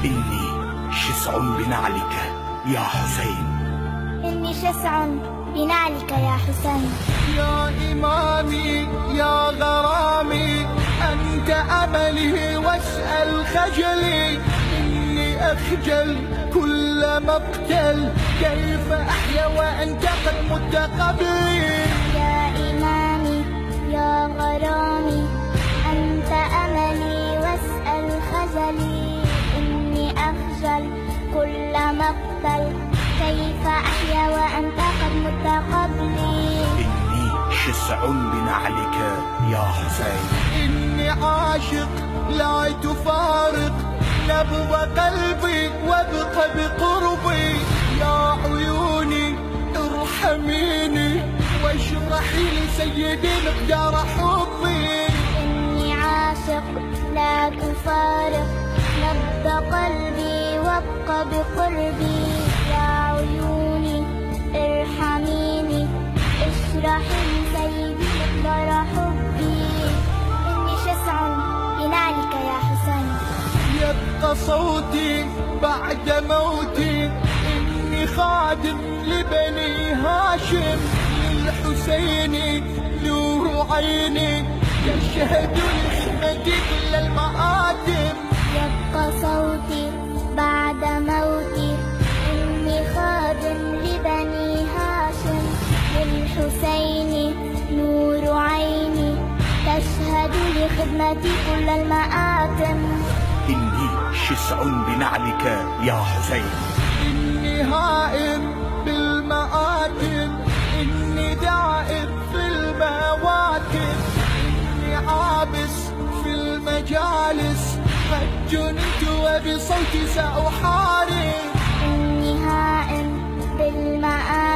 إني شسع بنعلك يا حسين. إني شسع بنعلك يا حسين. يا إمامي يا غرامي أنت أملي واسأل خجلي. إني أخجل كل مقتل كيف أحيا وأنت قد مت قبلي. يا إمامي يا غرامي أنت أملي واسأل خجلي. إني أخجل كل مقتل كيف أحيا وأنت قد مت قبلي. إني شسع بنعلك يا حسين. إني عاشق لا تفارق نبض قلبي وابق بقربي. يا عيوني ارحميني واشرحي لي سيدي مقدار حبي. إني عاشق لا تفارق نبض قلبي وابق بقربي. يا عيوني ارحميني اشرحي لي سيدي مقدار حبي. إني شسع بنعلك يا حسين. يبقى صوتي بعد موتي. إني خادم لبني هاشم للحسين نور عيني يشهد لخدمتي كل المآتم. يبقى صوتي بعد موتي. إني خادم لبني هاشم للحسين نور عيني تشهد لخدمتي كل المآتم. إني شسع بنعلك يا حسين. إني هائم بالمآتم. إني دائر في المواتم. إني عابس في المجالس قد جنت وبصوتي سأحارب. إني هائم بالمآتم.